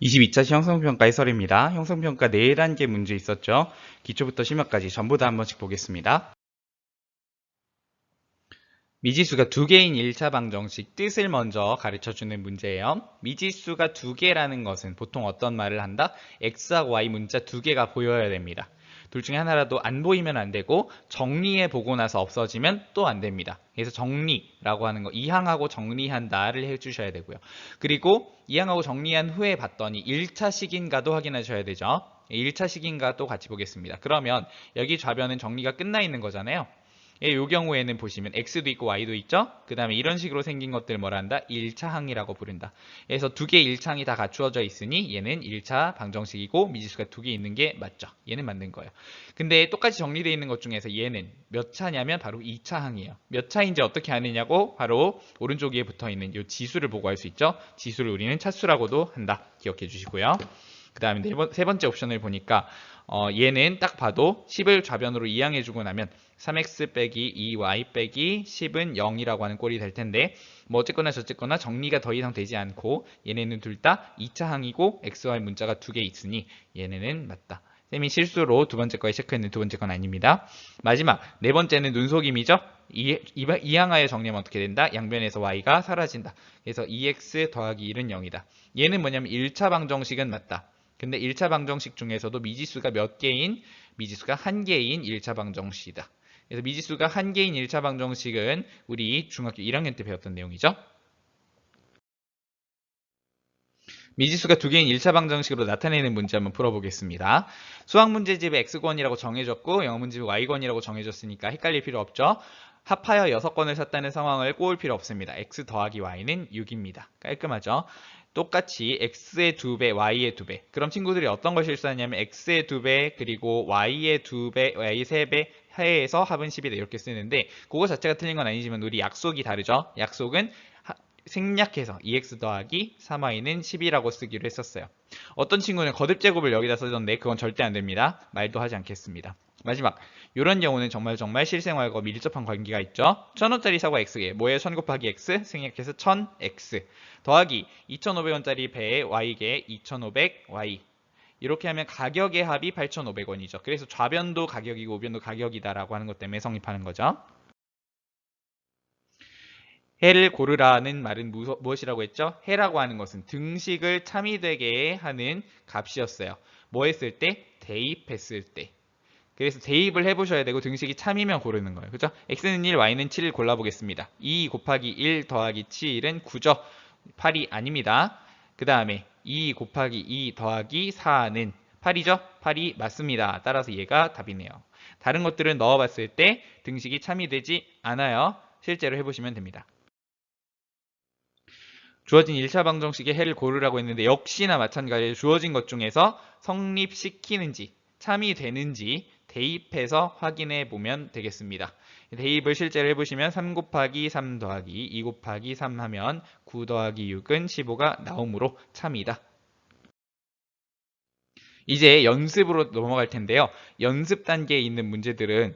(22차) 형성평가 해설입니다. 형성평가 4단계 문제 있었죠. 기초부터 심화까지 전부 다 한 번씩 보겠습니다. 미지수가 2개인 1차 방정식 뜻을 먼저 가르쳐주는 문제예요. 미지수가 2개라는 것은 보통 어떤 말을 한다? x하고 y 문자 2개가 보여야 됩니다. 둘 중에 하나라도 안 보이면 안 되고 정리해 보고 나서 없어지면 또 안 됩니다. 그래서 정리라고 하는 거, 이항하고 정리한다를 해주셔야 되고요. 그리고 이항하고 정리한 후에 봤더니 1차식인가도 확인하셔야 되죠. 1차식인가도 같이 보겠습니다. 그러면 여기 좌변은 정리가 끝나 있는 거잖아요. 이 경우에는 보시면 x도 있고 y도 있죠. 그 다음에 이런 식으로 생긴 것들 뭐라 한다? 1차항이라고 부른다. 그래서 2개의 1차항이 다 갖추어져 있으니 얘는 1차 방정식이고 미지수가 2개 있는 게 맞죠. 얘는 맞는 거예요. 근데 똑같이 정리되어 있는 것 중에서 얘는 몇 차냐면 바로 2차항이에요. 몇 차인지 어떻게 아느냐고 바로 오른쪽 위에 붙어있는 이 지수를 보고 알 수 있죠. 지수를 우리는 차수라고도 한다. 기억해 주시고요. 그 다음에 세 번째 옵션을 보니까 얘는 딱 봐도 10을 좌변으로 이항해주고 나면 3x 빼기 2y 빼기 10은 0이라고 하는 꼴이 될 텐데 뭐 어쨌거나 저쨌거나 정리가 더 이상 되지 않고 얘네는 둘 다 2차항이고 xy 문자가 2개 있으니 얘네는 맞다. 쌤이 실수로 두 번째 거에 체크했는데 두 번째 건 아닙니다. 마지막 네 번째는 눈속임이죠. 이항하여 정리하면 어떻게 된다? 양변에서 y가 사라진다. 그래서 2x 더하기 1은 0이다. 얘는 뭐냐면 1차 방정식은 맞다. 근데 1차 방정식 중에서도 미지수가 몇 개인? 미지수가 한 개인 1차 방정식이다. 그래서 미지수가 한 개인 1차 방정식은 우리 중학교 1학년 때 배웠던 내용이죠. 미지수가 2개인 1차 방정식으로 나타내는 문제 한번 풀어보겠습니다. 수학 문제집에 x권이라고 정해졌고 영어 문제집에 y권이라고 정해졌으니까 헷갈릴 필요 없죠. 합하여 6권을 샀다는 상황을 꼬을 필요 없습니다. x 더하기 y는 6입니다. 깔끔하죠. 똑같이 x의 2배, y의 2배. 그럼 친구들이 어떤 걸 실수하냐면 x의 2배 그리고 y의 2배, y의 3배 해서 합은 10이다 이렇게 쓰는데 그거 자체가 틀린 건 아니지만 우리 약속이 다르죠. 약속은 생략해서 2x 더하기 3y는 10이라고 쓰기로 했었어요. 어떤 친구는 거듭제곱을 여기다 써줬는데 그건 절대 안 됩니다. 말도 하지 않겠습니다. 마지막 이런 경우는 정말 실생활과 밀접한 관계가 있죠. 1000원짜리 사과 x에 뭐예요? 1000 곱하기 x 생략해서 1000x 더하기 2500원짜리 배에 y에 2500y 이렇게 하면 가격의 합이 8500원이죠. 그래서 좌변도 가격이고 우변도 가격이다라고 하는 것 때문에 성립하는 거죠. 해를 고르라는 말은 무엇이라고 했죠? 해라고 하는 것은 등식을 참이 되게 하는 값이었어요. 뭐 했을 때? 대입했을 때. 그래서 대입을 해보셔야 되고 등식이 참이면 고르는 거예요. 그죠? x는 1, y는 7을 골라보겠습니다. 2 곱하기 1 더하기 7은 9죠. 8이 아닙니다. 그 다음에 2 곱하기 2 더하기 4는 8이죠? 8이 맞습니다. 따라서 얘가 답이네요. 다른 것들을 넣어봤을 때 등식이 참이 되지 않아요. 실제로 해보시면 됩니다. 주어진 1차 방정식의 해를 고르라고 했는데 역시나 마찬가지로 주어진 것 중에서 성립시키는지 참이 되는지 대입해서 확인해 보면 되겠습니다. 대입을 실제로 해보시면 3 곱하기 3 더하기 2 곱하기 3 하면 9 더하기 6은 15가 나오므로 참이다. 이제 연습으로 넘어갈 텐데요. 연습 단계에 있는 문제들은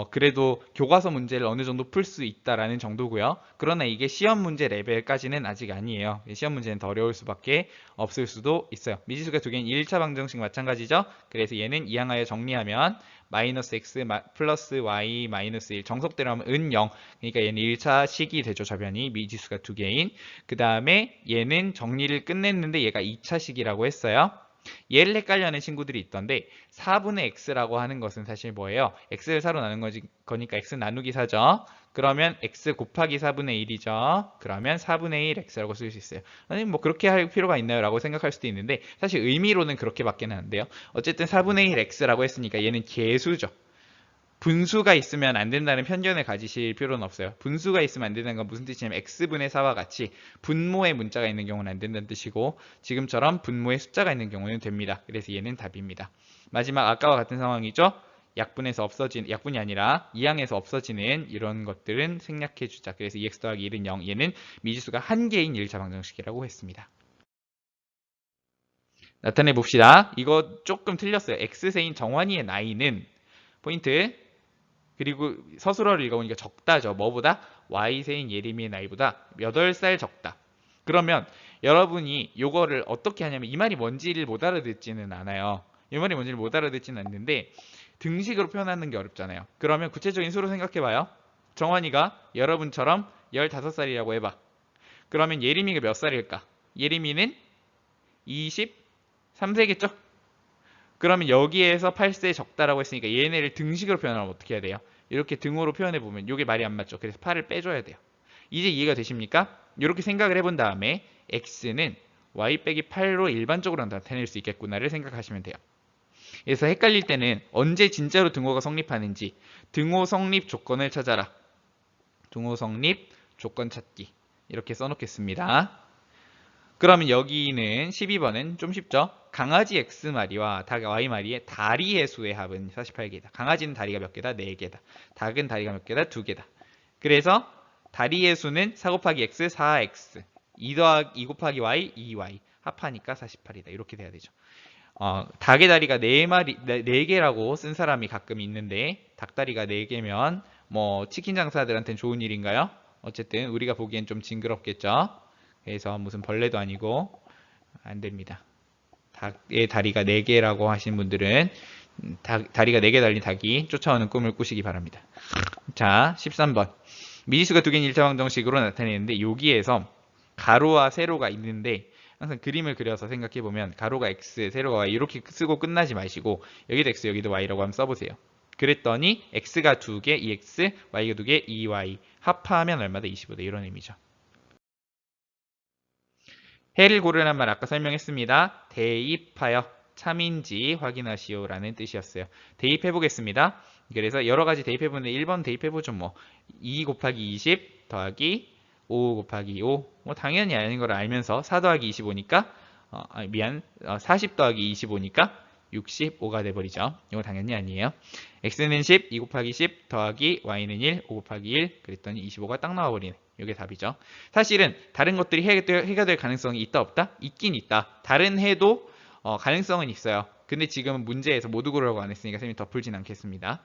그래도 교과서 문제를 어느 정도 풀 수 있다라는 정도고요. 그러나 이게 시험 문제 레벨까지는 아직 아니에요. 시험 문제는 더 어려울 수밖에 없을 수도 있어요. 미지수가 2개인 1차 방정식 마찬가지죠. 그래서 얘는 이항하여 정리하면 마이너스 x 플러스 y 마이너스 1 정석대로 하면 은 0. 그러니까 얘는 1차 식이 되죠. 좌변이 미지수가 2개인. 그 다음에 얘는 정리를 끝냈는데 얘가 2차 식이라고 했어요. 얘를 헷갈려하는 친구들이 있던데 4분의 x라고 하는 것은 사실 뭐예요? x를 4로 나눈 거니까 x 나누기 4죠. 그러면 x 곱하기 4분의 1이죠. 그러면 4분의 1 x라고 쓸 수 있어요. 아니 뭐 그렇게 할 필요가 있나요? 라고 생각할 수도 있는데 사실 의미로는 그렇게밖에 안 돼요. 어쨌든 4분의 1 x라고 했으니까 얘는 계수죠. 분수가 있으면 안 된다는 편견을 가지실 필요는 없어요. 분수가 있으면 안 된다는 건 무슨 뜻이냐면 x분의 4와 같이 분모의 문자가 있는 경우는 안 된다는 뜻이고 지금처럼 분모의 숫자가 있는 경우는 됩니다. 그래서 얘는 답입니다. 마지막 아까와 같은 상황이죠. 약분에서 없어지는, 약분이 아니라 이항에서 없어지는 이런 것들은 생략해 주자. 그래서 2x 더하기 1은 0. 얘는 미지수가 한 개인 1차 방정식이라고 했습니다. 나타내 봅시다. 이거 조금 틀렸어요. x세인 정환이의 나이는 포인트 그리고 서술어를 읽어보니까 적다죠. 뭐보다? Y세인 예림이의 나이보다 8살 적다. 그러면 여러분이 요거를 어떻게 하냐면 이 말이 뭔지를 못 알아듣지는 않아요. 이 말이 뭔지를 못 알아듣지는 않는데 등식으로 표현하는 게 어렵잖아요. 그러면 구체적인 수로 생각해봐요. 정환이가 여러분처럼 15살이라고 해봐. 그러면 예림이가 몇 살일까? 예림이는 23세겠죠? 그러면 여기에서 8세 적다라고 했으니까 얘네를 등식으로 표현하면 어떻게 해야 돼요? 이렇게 등호로 표현해보면 이게 말이 안 맞죠. 그래서 8을 빼줘야 돼요. 이제 이해가 되십니까? 이렇게 생각을 해본 다음에 x는 y 빼기 8로 일반적으로 나타낼 수 있겠구나를 생각하시면 돼요. 그래서 헷갈릴 때는 언제 진짜로 등호가 성립하는지 등호 성립 조건을 찾아라. 등호 성립 조건 찾기 이렇게 써놓겠습니다. 그러면 여기는 12번은 좀 쉽죠? 강아지 x마리와 닭 y마리의 다리의 수의 합은 48개다. 강아지는 다리가 몇 개다? 4개다. 닭은 다리가 몇 개다? 2개다. 그래서 다리의 수는 4 곱하기 x, 4x. 2 곱하기 y, 2y. 합하니까 48이다. 이렇게 돼야 되죠. 닭의 다리가 4개라고 쓴 사람이 가끔 있는데 닭다리가 4개면 뭐 치킨 장사들한테는 좋은 일인가요? 어쨌든 우리가 보기엔 좀 징그럽겠죠. 그래서 무슨 벌레도 아니고 안 됩니다. 닭의 다리가 4개라고 하신 분들은 다리가 4개 달린 닭이 쫓아오는 꿈을 꾸시기 바랍니다. 자, 13번. 미지수가 2개인 1차 방정식으로 나타내는데 여기에서 가로와 세로가 있는데 항상 그림을 그려서 생각해보면 가로가 x, 세로가 y 이렇게 쓰고 끝나지 마시고 여기도 x, 여기도 y라고 한번 써보세요. 그랬더니 x가 2개, 2x, y가 2개, 2y 합하면 얼마다? 25다. 이런 의미죠. 해를 고르란 말 아까 설명했습니다. 대입하여 참인지 확인하시오라는 뜻이었어요. 대입해 보겠습니다. 그래서 여러 가지 대입해 보는데 1번 대입해 보죠. 뭐 2 곱하기 20 더하기 5 곱하기 5. 뭐 당연히 아닌 걸 알면서 4 더하기 25니까 40 더하기 25니까 65가 돼버리죠. 이거 당연히 아니에요. x는 10, 2 곱하기 10 더하기 y는 1, 5 곱하기 1 그랬더니 25가 딱 나와버리네. 이게 답이죠. 사실은 다른 것들이 해가 될 가능성이 있다 없다? 있긴 있다. 다른 해도 가능성은 있어요. 근데 지금은 문제에서 모두 고르라고 안 했으니까 선생님이 더 풀진 않겠습니다.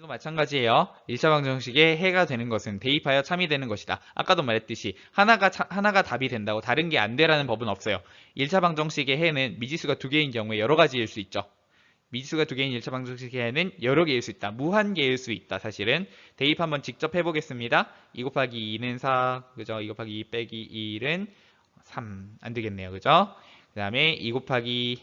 또 마찬가지예요. 1차 방정식에 해가 되는 것은 대입하여 참이 되는 것이다. 아까도 말했듯이 하나가 답이 된다고 다른 게 안 되라는 법은 없어요. 1차 방정식의 해는 미지수가 2개인 경우에 여러 가지일 수 있죠. 미지수가 2개인 1차 방정식의 해는 여러 개일 수 있다. 무한개일 수 있다. 사실은 대입 한번 직접 해보겠습니다. 2 곱하기 2는 4, 그죠? 2 곱하기 2 빼기 1은 3. 안 되겠네요. 그죠? 그 다음에 2 곱하기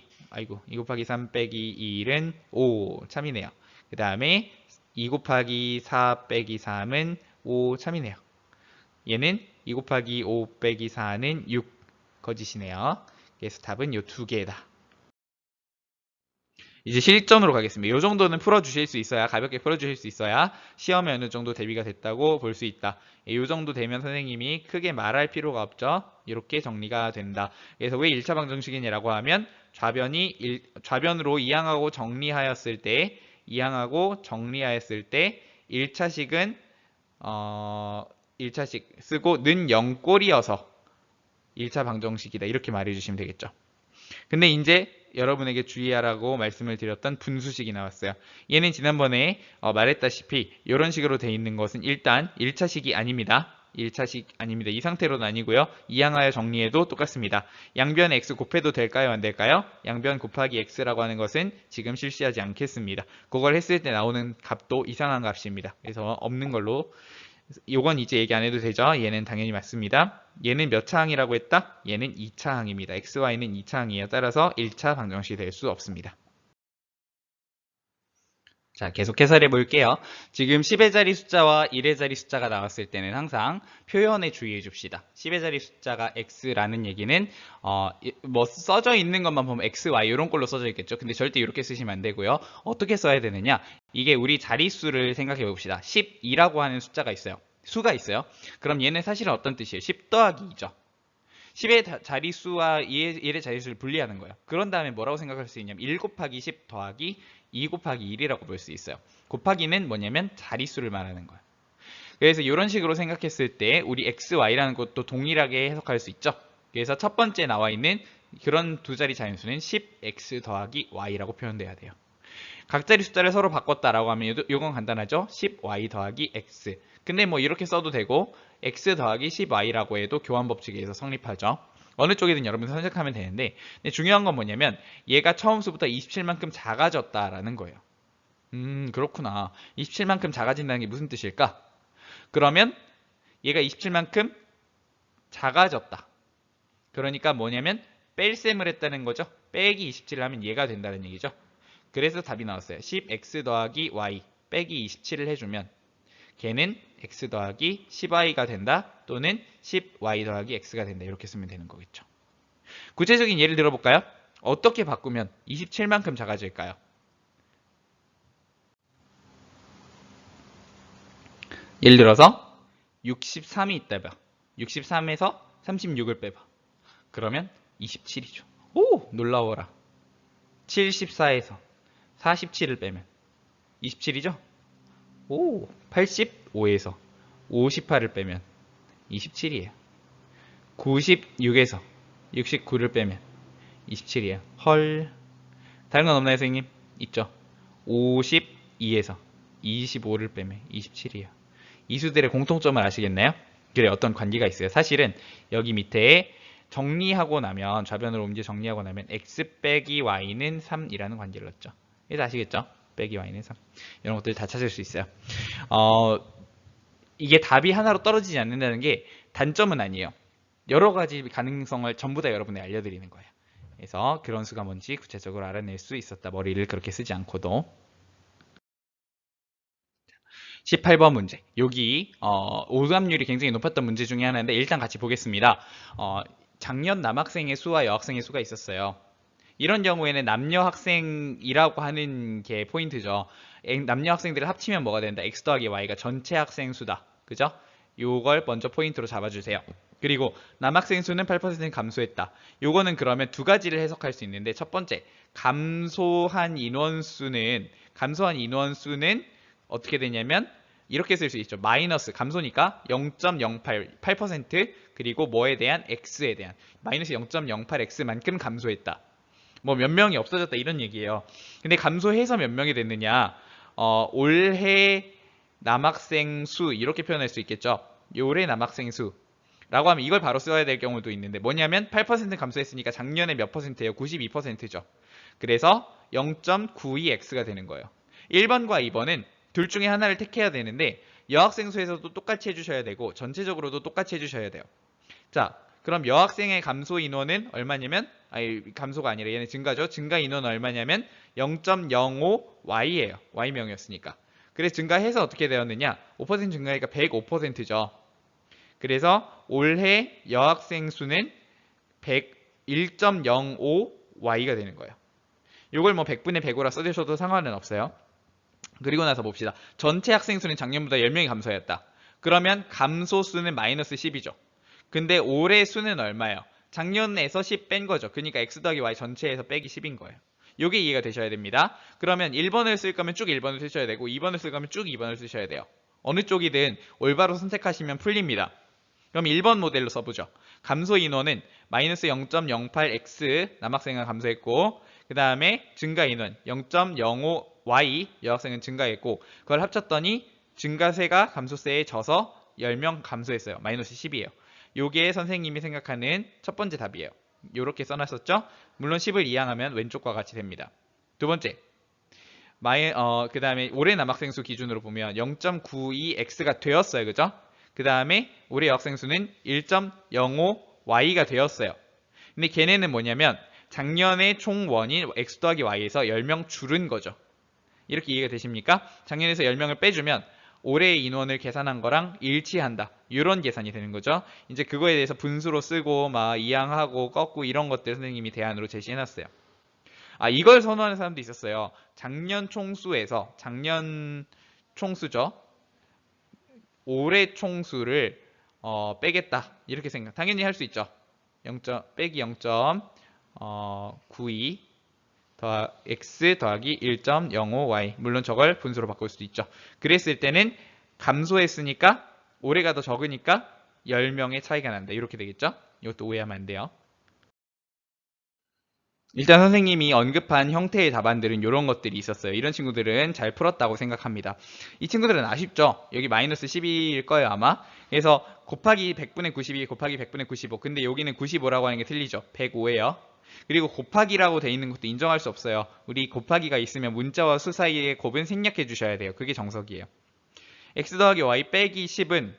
3 빼기 1은 5. 참이네요. 그 다음에 2 곱하기 4 빼기 3은 5 참이네요. 얘는 2 곱하기 5 빼기 4는 6 거짓이네요. 그래서 답은 이 2개다. 이제 실전으로 가겠습니다. 이 정도는 풀어주실 수 있어야 가볍게 풀어주실 수 있어야 시험에 어느 정도 대비가 됐다고 볼 수 있다. 이 정도 되면 선생님이 크게 말할 필요가 없죠. 이렇게 정리가 된다. 그래서 왜 1차 방정식이냐라고 하면 좌변으로 이항하고 정리하였을 때 1차식은 1차식 쓰고 는 0꼴이어서 1차 방정식이다. 이렇게 말해주시면 되겠죠. 근데 이제 여러분에게 주의하라고 말씀을 드렸던 분수식이 나왔어요. 얘는 지난번에 말했다시피 이런 식으로 돼 있는 것은 일단 1차식이 아닙니다. 1차식 아닙니다. 이 상태로는 아니고요. 이항하여 정리해도 똑같습니다. 양변 x 곱해도 될까요? 안 될까요? 양변 곱하기 x라고 하는 것은 지금 실시하지 않겠습니다. 그걸 했을 때 나오는 값도 이상한 값입니다. 그래서 없는 걸로 요건 이제 얘기 안 해도 되죠? 얘는 당연히 맞습니다. 얘는 몇 차항이라고 했다? 얘는 2차항입니다. XY는 2차항이에요. 따라서 1차 방정식이 될 수 없습니다. 자, 계속 해설해 볼게요. 지금 10의 자리 숫자와 1의 자리 숫자가 나왔을 때는 항상 표현에 주의해 줍시다. 10의 자리 숫자가 x라는 얘기는 뭐 써져 있는 것만 보면 x, y 이런 걸로 써져 있겠죠. 근데 절대 이렇게 쓰시면 안 되고요. 어떻게 써야 되느냐? 이게 우리 자릿수를 생각해 봅시다. 12라고 하는 숫자가 있어요. 수가 있어요. 그럼 얘는 사실은 어떤 뜻이에요? 10 더하기 2죠. 10의 자릿수와 1의 자릿수를 분리하는 거예요. 그런 다음에 뭐라고 생각할 수 있냐면 1 곱하기 10 더하기 2 곱하기 1이라고 볼 수 있어요. 곱하기는 뭐냐면 자릿수를 말하는 거예요. 그래서 이런 식으로 생각했을 때 우리 x, y라는 것도 동일하게 해석할 수 있죠. 그래서 첫 번째 나와 있는 그런 두 자리 자연수는 10x 더하기 y라고 표현돼야 돼요. 각자리 숫자를 서로 바꿨다라고 하면 이건 간단하죠. 10y 더하기 x. 근데 뭐 이렇게 써도 되고 x 더하기 10y라고 해도 교환 법칙에 의해서 성립하죠. 어느 쪽이든 여러분 선택하면 되는데, 근데 중요한 건 뭐냐면 얘가 처음 수부터 27만큼 작아졌다라는 거예요. 그렇구나. 27만큼 작아진다는 게 무슨 뜻일까? 그러면 얘가 27만큼 작아졌다. 그러니까 뭐냐면 뺄셈을 했다는 거죠. 빼기 27을 하면 얘가 된다는 얘기죠. 그래서 답이 나왔어요. 10x 더하기 y 빼기 27을 해주면 걔는 x 더하기 10y가 된다, 또는 10y 더하기 x가 된다, 이렇게 쓰면 되는 거겠죠. 구체적인 예를 들어볼까요? 어떻게 바꾸면 27만큼 작아질까요? 예를 들어서 63이 있다 봐. 63에서 36을 빼봐. 그러면 27이죠. 오! 놀라워라. 74에서 47을 빼면 27이죠? 오! 85에서 58을 빼면 27이에요. 96에서 69를 빼면 27이에요. 헐. 다른 건 없나요, 선생님? 있죠. 52에서 25를 빼면 27이에요. 이 수들의 공통점을 아시겠나요? 그래, 어떤 관계가 있어요. 사실은 여기 밑에 정리하고 나면, 좌변으로 옮겨 정리하고 나면 x 빼기 y는 3이라는 관계를 넣었죠. 그래서 아시겠죠? 빼기 y는 3. 이런 것들 다 찾을 수 있어요. 이게 답이 하나로 떨어지지 않는다는 게 단점은 아니에요. 여러 가지 가능성을 전부 다 여러분에 알려드리는 거예요. 그래서 그런 수가 뭔지 구체적으로 알아낼 수 있었다. 머리를 그렇게 쓰지 않고도. 18번 문제. 여기 오답률이 굉장히 높았던 문제 중에 하나인데 일단 같이 보겠습니다. 작년 남학생의 수와 여학생의 수가 있었어요. 이런 경우에는 남녀 학생이라고 하는 게 포인트죠. 남녀 학생들을 합치면 뭐가 된다? x 더하기 y가 전체 학생 수다. 그죠? 요걸 먼저 포인트로 잡아주세요. 그리고 남학생 수는 8% 감소했다. 요거는 그러면 두 가지를 해석할 수 있는데, 첫 번째, 감소한 인원수는 어떻게 되냐면 이렇게 쓸 수 있죠. 마이너스, 감소니까 0.08, 8%, 그리고 뭐에 대한? x에 대한 마이너스 0.08x만큼 감소했다. 뭐 몇 명이 없어졌다 이런 얘기예요. 근데 감소해서 몇 명이 됐느냐? 올해 남학생 수 이렇게 표현할 수 있겠죠. 올해 남학생 수라고 하면 이걸 바로 써야 될 경우도 있는데, 뭐냐면 8% 감소했으니까 작년에 몇 퍼센트예요? 92%죠. 그래서 0.92x가 되는 거예요. 1번과 2번은 둘 중에 하나를 택해야 되는데, 여학생 수에서도 똑같이 해주셔야 되고 전체적으로도 똑같이 해주셔야 돼요. 자, 그럼 여학생의 감소 인원은 얼마냐면, 감소가 아니라 얘는 증가죠. 증가 인원은 얼마냐면 0.05y예요. y명이었으니까. 그래서 증가해서 어떻게 되었느냐? 5% 증가하니까 105%죠. 그래서 올해 여학생 수는 101.05y가 되는 거예요. 이걸 뭐 100분의 100으로 써주셔도 상관은 없어요. 그리고 나서 봅시다. 전체 학생 수는 작년보다 10명이 감소했다. 그러면 감소 수는 마이너스 10이죠. 근데 올해 수는 얼마예요? 작년에서 10 뺀 거죠. 그러니까 x 더하기 y 전체에서 빼기 10인 거예요. 요게 이해가 되셔야 됩니다. 그러면 1번을 쓸 거면 쭉 1번을 쓰셔야 되고 2번을 쓸 거면 쭉 2번을 쓰셔야 돼요. 어느 쪽이든 올바로 선택하시면 풀립니다. 그럼 1번 모델로 써보죠. 감소 인원은 마이너스 0.08x 남학생은 감소했고, 그 다음에 증가 인원 0.05y 여학생은 증가했고, 그걸 합쳤더니 증가세가 감소세에 져서 10명 감소했어요. 마이너스 10이에요. 요게 선생님이 생각하는 첫 번째 답이에요. 요렇게 써놨었죠? 물론 10을 이항하면 왼쪽과 같이 됩니다. 두 번째, 그 다음에 올해 남학생 수 기준으로 보면 0.92x가 되었어요. 그죠? 그 다음에 올해 여학생 수는 1.05y가 되었어요. 근데 걔네는 뭐냐면 작년에 총 원인 x 더하기 y에서 10명 줄은 거죠. 이렇게 이해가 되십니까? 작년에서 10명을 빼주면 올해의 인원을 계산한 거랑 일치한다. 이런 계산이 되는 거죠. 이제 그거에 대해서 분수로 쓰고 막 이항하고 꺾고 이런 것들 선생님이 대안으로 제시해놨어요. 이걸 선호하는 사람도 있었어요. 작년 총수에서, 작년 총수죠. 올해 총수를 빼겠다. 이렇게 생각. 당연히 할 수 있죠. 빼기 0.92 x 더하기 1.05y. 물론 저걸 분수로 바꿀 수도 있죠. 그랬을 때는 감소했으니까 올해가 더 적으니까 10명의 차이가 난다. 이렇게 되겠죠. 이것도 오해하면 안 돼요. 일단 선생님이 언급한 형태의 답안들은 이런 것들이 있었어요. 이런 친구들은 잘 풀었다고 생각합니다. 이 친구들은 아쉽죠? 여기 마이너스 12일 거예요, 아마. 그래서 곱하기 100분의 92 곱하기 100분의 95. 근데 여기는 95라고 하는 게 틀리죠. 105예요. 그리고 곱하기라고 돼 있는 것도 인정할 수 없어요. 우리 곱하기가 있으면 문자와 수 사이의 곱은 생략해 주셔야 돼요. 그게 정석이에요. x 더하기 y 빼기 10은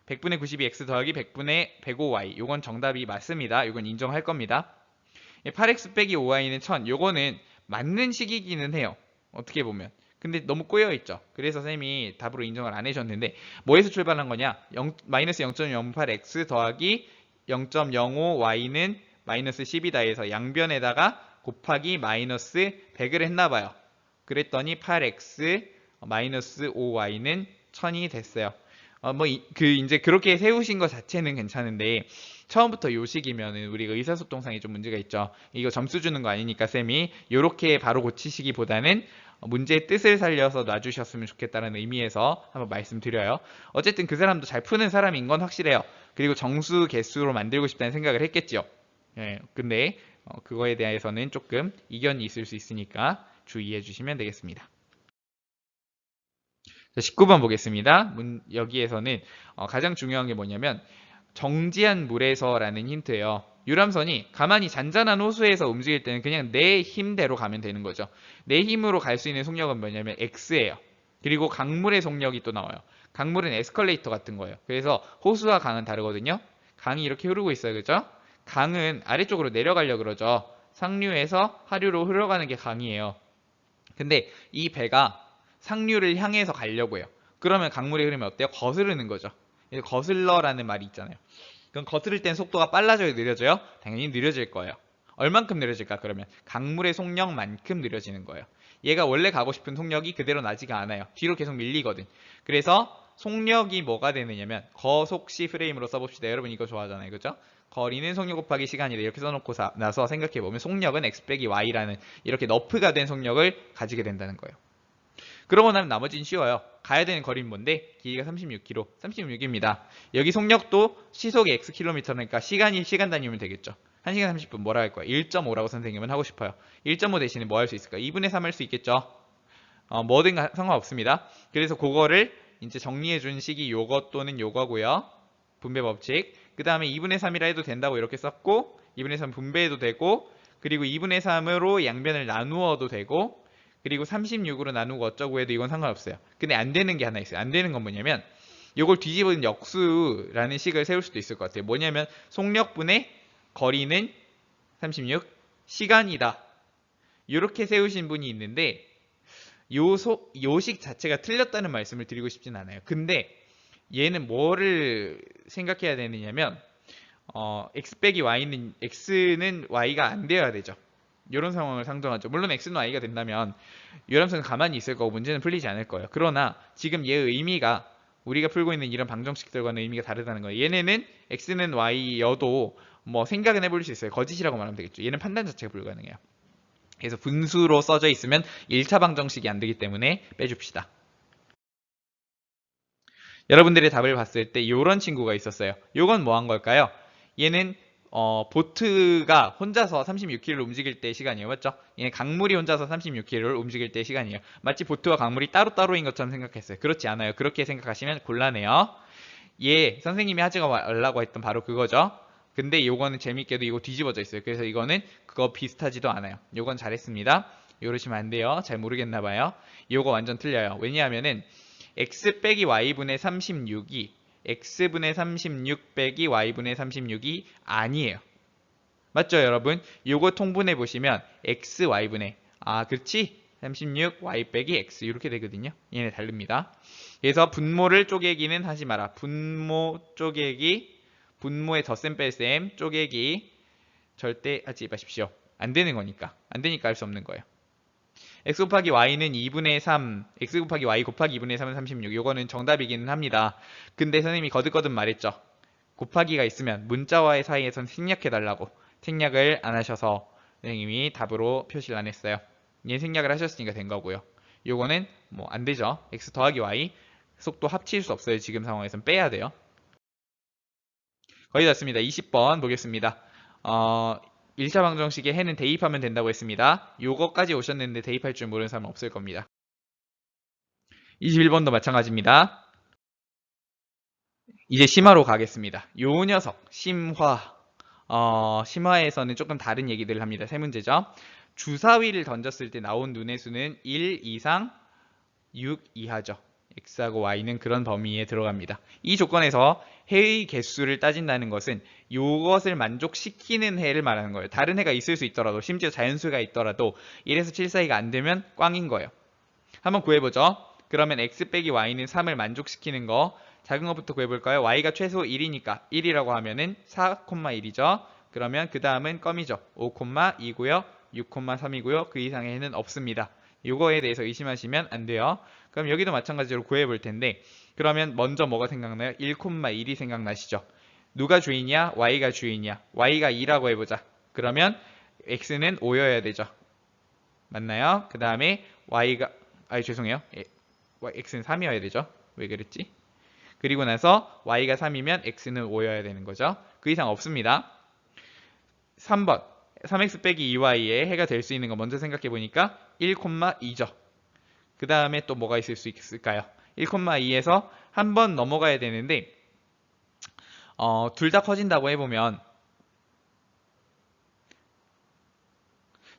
100분의 92 x 더하기 100분의 105y. 요건 정답이 맞습니다. 요건 인정할 겁니다. 8x 빼기 5y는 1000. 요거는 맞는 식이기는 해요. 어떻게 보면. 근데 너무 꼬여있죠. 그래서 쌤이 답으로 인정을 안 해줬는데 뭐에서 출발한 거냐? 마이너스 0.08x 더하기 0.05y는 마이너스 10이다 해서 양변에다가 곱하기 마이너스 100을 했나봐요. 그랬더니 8x 마이너스 5y는 1000이 됐어요. 이제 그렇게 세우신 것 자체는 괜찮은데, 처음부터 요식이면은 우리가 의사소통상에 좀 문제가 있죠. 이거 점수 주는 거 아니니까 쌤이 요렇게 바로 고치시기보다는 문제의 뜻을 살려서 놔주셨으면 좋겠다는 의미에서 한번 말씀드려요. 어쨌든 그 사람도 잘 푸는 사람인 건 확실해요. 그리고 정수 개수로 만들고 싶다는 생각을 했겠죠. 예, 근데 그거에 대해서는 조금 이견이 있을 수 있으니까 주의해 주시면 되겠습니다. 19번 보겠습니다. 여기에서는 가장 중요한 게 뭐냐면 정지한 물에서라는 힌트예요. 유람선이 가만히 잔잔한 호수에서 움직일 때는 그냥 내 힘대로 가면 되는 거죠. 내 힘으로 갈 수 있는 속력은 뭐냐면 X예요. 그리고 강물의 속력이 또 나와요. 강물은 에스컬레이터 같은 거예요. 그래서 호수와 강은 다르거든요. 강이 이렇게 흐르고 있어요. 그죠? 강은 아래쪽으로 내려가려고 그러죠. 상류에서 하류로 흘러가는 게 강이에요. 근데 이 배가 상류를 향해서 가려고 해요. 그러면 강물의 흐름이 어때요? 거스르는 거죠. 거슬러라는 말이 있잖아요. 그럼 거스를 땐 속도가 빨라져요, 느려져요? 당연히 느려질 거예요. 얼만큼 느려질까? 그러면 강물의 속력만큼 느려지는 거예요. 얘가 원래 가고 싶은 속력이 그대로 나지가 않아요. 뒤로 계속 밀리거든. 그래서 속력이 뭐가 되느냐면 거속시 프레임으로 써봅시다. 여러분 이거 좋아하잖아요. 그죠? 거리는 속력 곱하기 시간이다. 이렇게 써놓고 나서 생각해보면 속력은 x 빼기 y라는 이렇게 너프가 된 속력을 가지게 된다는 거예요. 그러고 나면 나머지는 쉬워요. 가야 되는 거리는 뭔데? 길이가 36km, 36입니다. 여기 속력도 시속이 xkm니까 시간이 시간 단위면 되겠죠. 1시간 30분 뭐라 할 거야? 1.5라고 선생님은 하고 싶어요. 1.5 대신에 뭐 할 수 있을까? 2분의 3 할 수 있겠죠. 뭐든 상관없습니다. 그래서 그거를 이제 정리해 준 식이 요거 또는 요거고요. 분배 법칙. 그 다음에 2분의 3이라 해도 된다고 이렇게 썼고 2분의 3 분배해도 되고 그리고 2분의 3으로 양변을 나누어도 되고 그리고 36으로 나누고 어쩌고 해도 이건 상관없어요. 근데 안 되는 게 하나 있어요. 안 되는 건 뭐냐면 이걸 뒤집은 역수라는 식을 세울 수도 있을 것 같아요. 뭐냐면 속력분의 거리는 36, 시간이다. 이렇게 세우신 분이 있는데 요식 자체가 틀렸다는 말씀을 드리고 싶진 않아요. 근데 얘는 뭐를 생각해야 되느냐면 x 빼기 y는 x는 y가 안 되어야 되죠. 이런 상황을 상정하죠. 물론 x는 y가 된다면 유람선은 가만히 있을 거고 문제는 풀리지 않을 거예요. 그러나 지금 얘의 의미가 우리가 풀고 있는 이런 방정식들과는 의미가 다르다는 거예요. 얘네는 x는 y여도 뭐 생각은 해볼 수 있어요. 거짓이라고 말하면 되겠죠. 얘는 판단 자체가 불가능해요. 그래서 분수로 써져 있으면 1차 방정식이 안 되기 때문에 빼줍시다. 여러분들의 답을 봤을 때 이런 친구가 있었어요. 이건 뭐 한 걸까요? 얘는 보트가 혼자서 36km를 움직일 때 시간이에요. 맞죠? 얘는 강물이 혼자서 36km를 움직일 때 시간이에요. 마치 보트와 강물이 따로따로인 것처럼 생각했어요. 그렇지 않아요. 그렇게 생각하시면 곤란해요. 얘 선생님이 하지 말라고 했던 바로 그거죠. 근데 요거는 재밌게도 이거 뒤집어져 있어요. 그래서 이거는 그거 비슷하지도 않아요. 요건 잘했습니다. 이러시면 안 돼요. 잘 모르겠나 봐요. 요거 완전 틀려요. 왜냐하면은 x 빼기 y분의 36이 x분의 36 빼기 y분의 36이 아니에요. 맞죠 여러분? 요거 통분해 보시면 x y분의 그렇지? 36 y 빼기 x 이렇게 되거든요. 얘네 다릅니다. 그래서 분모를 쪼개기는 하지 마라. 분모 쪼개기 분모의 덧셈 뺄셈 쪼개기 절대 하지 마십시오. 안 되는 거니까. 안 되니까 할 수 없는 거예요. x 곱하기 y는 2분의 3, x 곱하기 y 곱하기 2분의 3은 36. 요거는 정답이기는 합니다. 근데 선생님이 거듭거듭 말했죠. 곱하기가 있으면 문자와의 사이에선 생략해달라고. 생략을 안 하셔서 선생님이 답으로 표시를 안 했어요. 얘 생략을 하셨으니까 된 거고요. 요거는 뭐 안 되죠. x 더하기 y 속도 합칠 수 없어요. 지금 상황에선 빼야 돼요. 거의 다 왔습니다. 20번 보겠습니다. 1차 방정식에 해는 대입하면 된다고 했습니다. 요거까지 오셨는데 대입할 줄 모르는 사람은 없을 겁니다. 21번도 마찬가지입니다. 이제 심화로 가겠습니다. 요 녀석 심화. 심화에서는 조금 다른 얘기들을 합니다. 세 문제죠. 주사위를 던졌을 때 나온 눈의 수는 1 이상 6 이하죠. x하고 y는 그런 범위에 들어갑니다. 이 조건에서 해의 개수를 따진다는 것은 이것을 만족시키는 해를 말하는 거예요. 다른 해가 있을 수 있더라도, 심지어 자연수가 있더라도 1에서 7 사이가 안 되면 꽝인 거예요. 한번 구해보죠. 그러면 x 빼기 y는 3을 만족시키는 거, 작은 것부터 구해볼까요? y가 최소 1이니까 1이라고 하면은 4,1이죠. 그러면 그 다음은 껌이죠. 5,2고요. 6,3이고요. 그 이상의 해는 없습니다. 이거에 대해서 의심하시면 안 돼요. 그럼 여기도 마찬가지로 구해볼 텐데, 그러면 먼저 뭐가 생각나요? 1,1이 생각나시죠? 누가 주인이야? y가 주인이야. y가 2라고 해보자. 그러면 x는 5여야 되죠. 맞나요? 그 다음에 y가 죄송해요. x는 3이어야 되죠. 왜 그랬지? 그리고 나서 y가 3이면 x는 5여야 되는 거죠. 그 이상 없습니다. 3번 3x 빼기 2y의 해가 될 수 있는 거 먼저 생각해 보니까 1,2죠. 그 다음에 또 뭐가 있을 수 있을까요? 1,2에서 한 번 넘어가야 되는데 둘 다 커진다고 해보면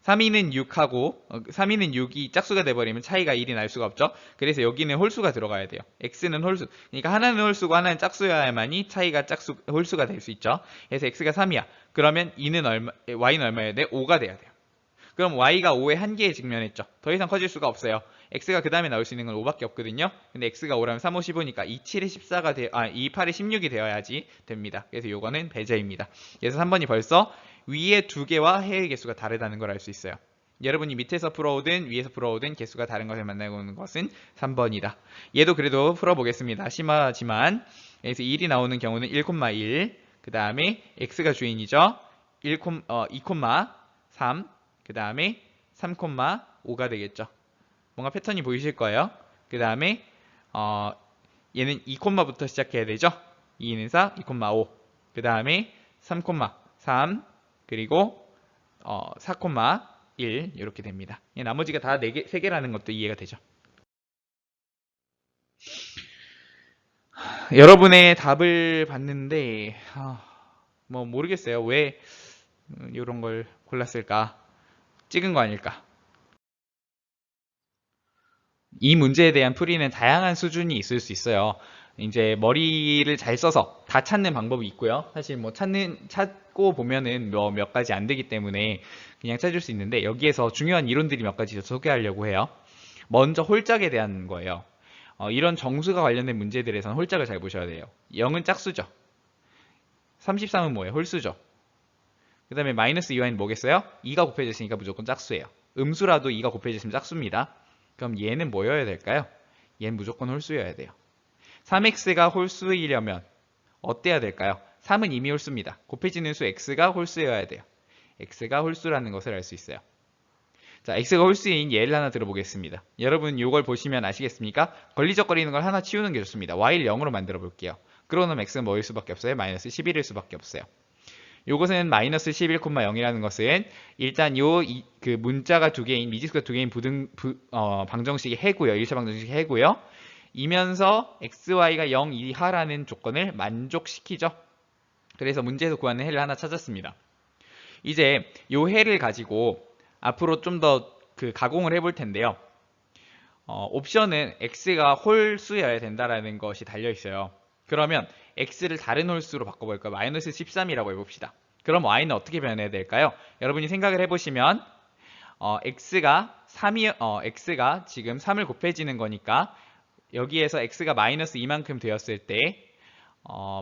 3위는 6하고 3위는 6이 짝수가 돼버리면 차이가 1이 날 수가 없죠. 그래서 여기는 홀수가 들어가야 돼요. x는 홀수. 그러니까 하나는 홀수고 하나는 짝수여야만이 차이가 홀수가 될 수 있죠. 그래서 x가 3이야. 그러면 y는 얼마여야 돼? 5가 돼야 돼요. 그럼 y가 5의 한계에 직면했죠. 더 이상 커질 수가 없어요. x가 그 다음에 나올 수 있는 건 5밖에 없거든요. 근데 x가 5라면 3, 5, 15니까 2, 7에 14가 2, 8에 16이 되어야지 됩니다. 그래서 요거는 배제입니다. 그래서 3번이 벌써 위의 두 개와 해의 개수가 다르다는 걸 알 수 있어요. 여러분이 밑에서 풀어오든 위에서 풀어오든 개수가 다른 것을 만나고 오는 것은 3번이다. 얘도 그래도 풀어보겠습니다. 심하지만 그래서 1이 나오는 경우는 1,1, 그 다음에 x가 주인이죠. 2,3, 그 다음에 3,5가 되겠죠. 뭔가 패턴이 보이실 거예요. 그 다음에 얘는 2콤마부터 시작해야 되죠. 2는 4, 2,5. 그 다음에 3,3 그리고 4,1 이렇게 됩니다. 나머지가 다 4개, 3개라는 것도 이해가 되죠. 여러분의 답을 봤는데 뭐 모르겠어요. 왜 이런 걸 골랐을까? 찍은 거 아닐까? 이 문제에 대한 풀이는 다양한 수준이 있을 수 있어요. 이제 머리를 잘 써서 다 찾는 방법이 있고요. 사실 뭐 찾고 보면은 뭐 몇 가지 안 되기 때문에 그냥 찾을 수 있는데, 여기에서 중요한 이론들이 몇 가지 소개하려고 해요. 먼저 홀짝에 대한 거예요. 이런 정수가 관련된 문제들에서는 홀짝을 잘 보셔야 돼요. 0은 짝수죠. 33은 뭐예요? 홀수죠. 그 다음에 마이너스 2y는 뭐겠어요? 2가 곱해졌으니까 무조건 짝수예요. 음수라도 2가 곱해졌으면 짝수입니다. 그럼 얘는 뭐여야 될까요? 얘는 무조건 홀수여야 돼요. 3x가 홀수이려면 어때야 될까요? 3은 이미 홀수입니다. 곱해지는 수 x가 홀수여야 돼요. x가 홀수라는 것을 알 수 있어요. 자, x가 홀수인 예를 하나 들어보겠습니다. 여러분 이걸 보시면 아시겠습니까? 걸리적거리는 걸 하나 치우는 게 좋습니다. y를 0으로 만들어 볼게요. 그러면 x는 뭐일 수밖에 없어요? 마이너스 11일 수밖에 없어요. 요것은 마이너스 11,0이라는 것은 일단 그 문자가 두 개인, 미지수가 두 개인 방정식이 해고요. 1차 방정식이 해고요. 이면서 xy가 0 이하라는 조건을 만족시키죠. 그래서 문제에서 구하는 해를 하나 찾았습니다. 이제 요 해를 가지고 앞으로 좀 더 그 가공을 해볼 텐데요. 옵션은 x가 홀수여야 된다라는 것이 달려 있어요. 그러면 x를 다른 홀수로 바꿔볼까요? 마이너스 13이라고 해봅시다. 그럼 y는 어떻게 변해야 될까요? 여러분이 생각을 해보시면 x가 지금 3을 곱해지는 거니까 여기에서 x가 마이너스 2만큼 되었을 때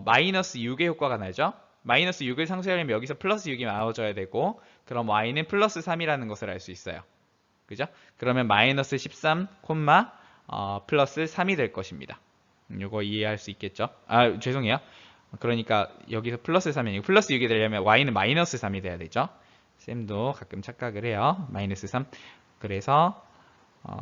마이너스 6의 효과가 나죠. 마이너스 6을 상쇄하려면 여기서 플러스 6이 나와줘야 되고, 그럼 y는 플러스 3이라는 것을 알 수 있어요. 그죠? 그러면 마이너스 13, 플러스 3이 될 것입니다. 이거 이해할 수 있겠죠? 죄송해요. 그러니까 여기서 플러스 3이 아니고 플러스 6이 되려면 y는 마이너스 3이 돼야 되죠. 쌤도 가끔 착각을 해요. 마이너스 3. 그래서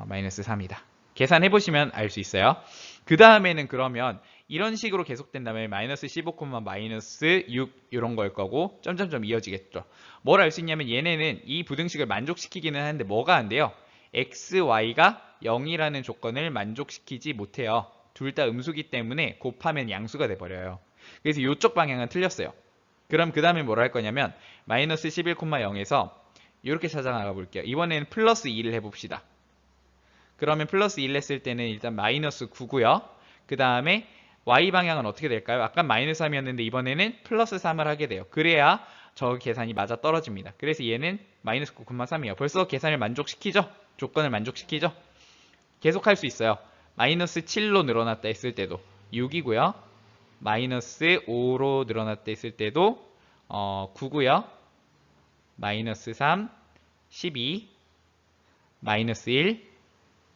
마이너스 3이다. 계산해보시면 알 수 있어요. 그 다음에는 그러면 이런 식으로 계속된다면 마이너스 15, 마이너스 6 이런 걸 거고 점점점 이어지겠죠. 뭘 알 수 있냐면 얘네는 이 부등식을 만족시키기는 하는데 뭐가 안 돼요? x, y가 0이라는 조건을 만족시키지 못해요. 둘 다 음수기 때문에 곱하면 양수가 돼버려요. 그래서 이쪽 방향은 틀렸어요. 그럼 그 다음에 뭐라 할 거냐면 마이너스 11,0에서 이렇게 찾아나가 볼게요. 이번에는 플러스 2를 해봅시다. 그러면 플러스 1 했을 때는 일단 마이너스 9고요. 그 다음에 y 방향은 어떻게 될까요? 아까 마이너스 3이었는데 이번에는 플러스 3을 하게 돼요. 그래야 저 계산이 맞아 떨어집니다. 그래서 얘는 마이너스 9,3이에요. 벌써 계산을 만족시키죠? 조건을 만족시키죠? 계속 할 수 있어요. 마이너스 7로 늘어났다 했을 때도 6이고요. 마이너스 5로 늘어났다 했을 때도 9고요. 마이너스 3, 12, 마이너스 1,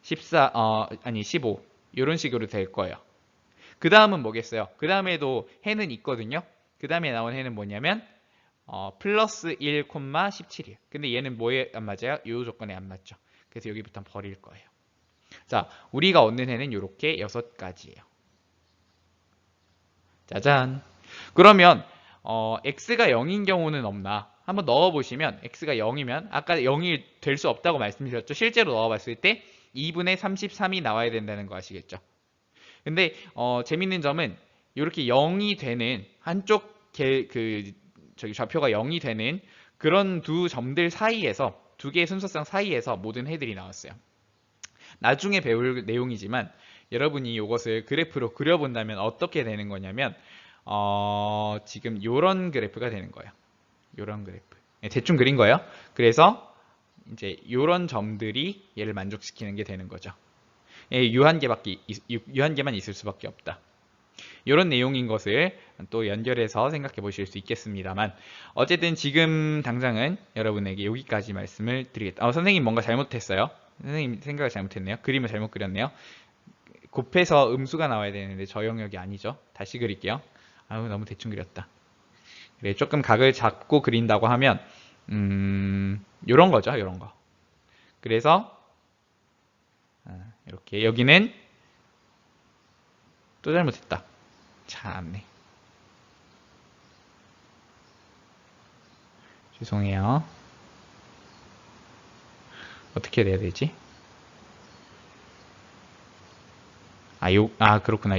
14, 15 이런 식으로 될 거예요. 그 다음은 뭐겠어요? 그 다음에도 해는 있거든요. 그 다음에 나온 해는 뭐냐면 플러스 1, 17이에요. 근데 얘는 뭐에 안 맞아요? 이 조건에 안 맞죠. 그래서 여기부터 버릴 거예요. 자, 우리가 얻는 해는 이렇게 6가지예요. 짜잔. 그러면 x가 0인 경우는 없나? 한번 넣어보시면 x가 0이면 아까 0이 될 수 없다고 말씀드렸죠. 실제로 넣어봤을 때 2분의 33이 나와야 된다는 거 아시겠죠? 근데 재밌는 점은 이렇게 0이 되는 한쪽 좌표가 0이 되는 그런 두 점들 사이에서 두 개의 순서상 사이에서 모든 해들이 나왔어요. 나중에 배울 내용이지만 여러분이 이것을 그래프로 그려본다면 어떻게 되는 거냐면 지금 이런 그래프가 되는 거예요. 이런 그래프. 네, 대충 그린 거예요. 그래서 이제 이런 점들이 얘를 만족시키는 게 되는 거죠. 유한계만 있을 수밖에 없다. 이런 내용인 것을 또 연결해서 생각해 보실 수 있겠습니다만 어쨌든 지금 당장은 여러분에게 여기까지 말씀을 드리겠다. 선생님 뭔가 잘못했어요. 선생님 생각을 잘못했네요. 그림을 잘못 그렸네요. 곱해서 음수가 나와야 되는데 저 영역이 아니죠. 다시 그릴게요. 아유 너무 대충 그렸다. 그래, 조금 각을 잡고 그린다고 하면 요런 거죠. 요런 거. 그래서 이렇게 여기는 또 잘못했다. 참네. 죄송해요. 어떻게 돼야 되지? 그렇구나.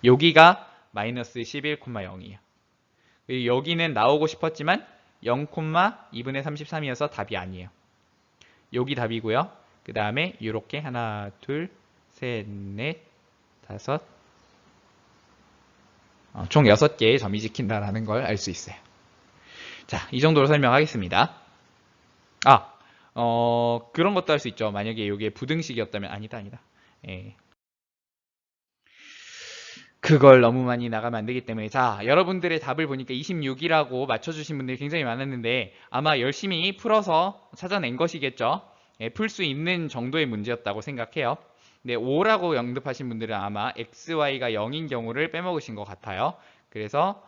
여기가 마이너스 11,0이에요. 여기는 나오고 싶었지만 0,2분의 33이어서 답이 아니에요. 여기 답이고요. 그 다음에 이렇게 하나, 둘, 셋, 넷, 다섯 총 6개의 점이 찍힌다라는 걸 알 수 있어요. 자, 이 정도로 설명하겠습니다. 그런 것도 할 수 있죠. 만약에 이게 부등식이었다면 아니다. 예. 그걸 너무 많이 나가면 안 되기 때문에 자, 여러분들의 답을 보니까 26이라고 맞춰주신 분들이 굉장히 많았는데 아마 열심히 풀어서 찾아낸 것이겠죠. 예, 풀 수 있는 정도의 문제였다고 생각해요. 근데 5라고 영접하신 분들은 아마 xy가 0인 경우를 빼먹으신 것 같아요. 그래서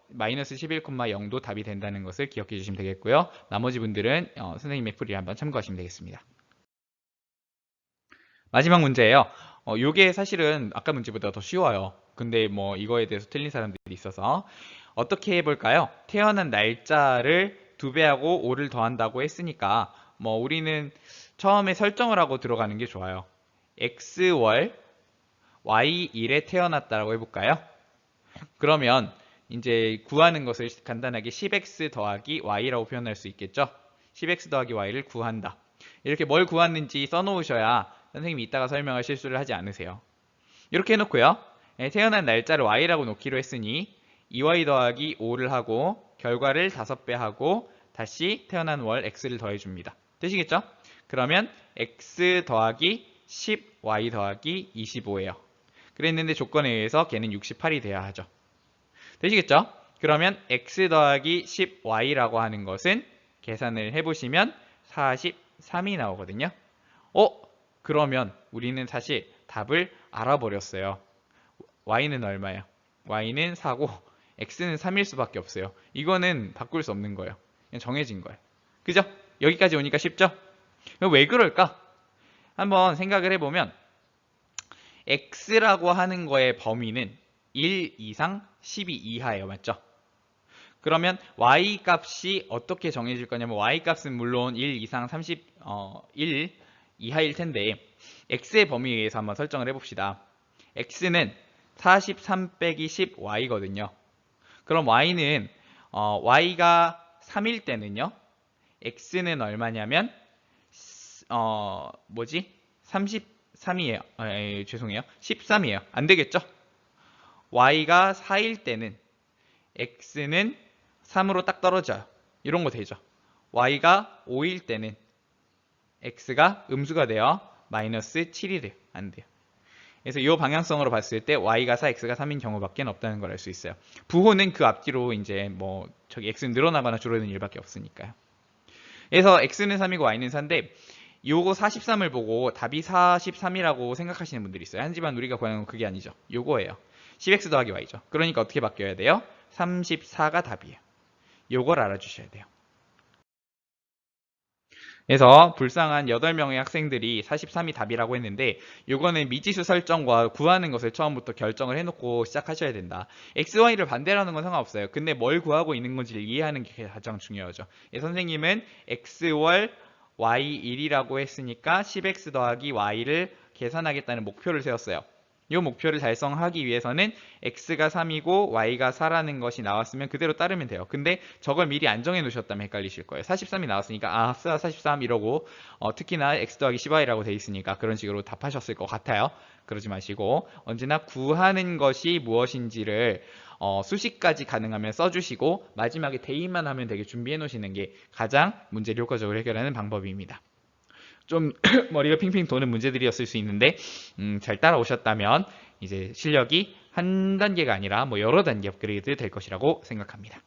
마이너스 11,0도 답이 된다는 것을 기억해 주시면 되겠고요. 나머지 분들은 선생님의 풀이를 한번 참고하시면 되겠습니다. 마지막 문제예요. 요게 사실은 아까 문제보다 더 쉬워요. 근데 뭐 이거에 대해서 틀린 사람들이 있어서 어떻게 해볼까요? 태어난 날짜를 2배하고 5를 더한다고 했으니까 뭐 우리는 처음에 설정을 하고 들어가는 게 좋아요. X월 Y 일에 태어났다라고 해볼까요? 그러면 이제 구하는 것을 간단하게 10x 더하기 y라고 표현할 수 있겠죠? 10x 더하기 y를 구한다. 이렇게 뭘 구했는지 써놓으셔야 선생님이 이따가 설명할 실수를 하지 않으세요. 이렇게 해놓고요. 태어난 날짜를 y라고 놓기로 했으니 2y 더하기 5를 하고 결과를 5배 하고 다시 태어난 월 x를 더해줍니다. 되시겠죠? 그러면 x 더하기 10y 더하기 25예요. 그랬는데 조건에 의해서 걔는 68이 돼야 하죠. 되시겠죠? 그러면 x 더하기 10y라고 하는 것은 계산을 해보시면 43이 나오거든요. 그러면 우리는 사실 답을 알아버렸어요. y는 얼마예요? y는 4고 x는 3일 수밖에 없어요. 이거는 바꿀 수 없는 거예요. 그냥 정해진 거예요. 그죠? 여기까지 오니까 쉽죠? 왜 그럴까? 한번 생각을 해보면 x라고 하는 거의 범위는 1 이상 12 이하예요. 맞죠? 그러면 y 값이 어떻게 정해질 거냐면 y 값은 물론 1 이상 1 이하일 텐데 x의 범위에 의해서 한번 설정을 해봅시다. x는 43 빼기 10 y거든요. 그럼 y는 y가 3일 때는요. x는 얼마냐면 33이에요. 죄송해요. 13이에요. 안 되겠죠? y가 4일 때는 x는 3으로 딱 떨어져요. 이런 거 되죠. y가 5일 때는 x가 음수가 돼요. 마이너스 7이 돼요. 안 돼요. 그래서 이 방향성으로 봤을 때 y가 4, x가 3인 경우밖에 없다는 걸 알 수 있어요. 부호는 그 앞뒤로 이제 x는 늘어나거나 줄어드는 일밖에 없으니까요. 그래서 x는 3이고 y는 4인데 요거 43을 보고 답이 43이라고 생각하시는 분들이 있어요. 하지만 우리가 구하는 건 그게 아니죠. 요거예요. 10x 더하기 y죠. 그러니까 어떻게 바뀌어야 돼요? 34가 답이에요. 요걸 알아주셔야 돼요. 그래서 불쌍한 8명의 학생들이 43이 답이라고 했는데 요거는 미지수 설정과 구하는 것을 처음부터 결정을 해놓고 시작하셔야 된다. x, y를 반대로 하는 건 상관없어요. 근데 뭘 구하고 있는 건지를 이해하는 게 가장 중요하죠. 선생님은 x월 y1이라고 했으니까 10x 더하기 y를 계산하겠다는 목표를 세웠어요. 이 목표를 달성하기 위해서는 x가 3이고 y가 4라는 것이 나왔으면 그대로 따르면 돼요. 근데 저걸 미리 안 정해 놓으셨다면 헷갈리실 거예요. 43이 나왔으니까 43 이러고 특히나 x 더하기 10y라고 돼 있으니까 그런 식으로 답하셨을 것 같아요. 그러지 마시고 언제나 구하는 것이 무엇인지를 수식까지 가능하면 써주시고 마지막에 대입만 하면 되게 준비해 놓으시는 게 가장 문제를 효과적으로 해결하는 방법입니다. 좀 머리가 핑핑 도는 문제들이었을 수 있는데 잘 따라오셨다면 이제 실력이 한 단계가 아니라 여러 단계 업그레이드 될 것이라고 생각합니다.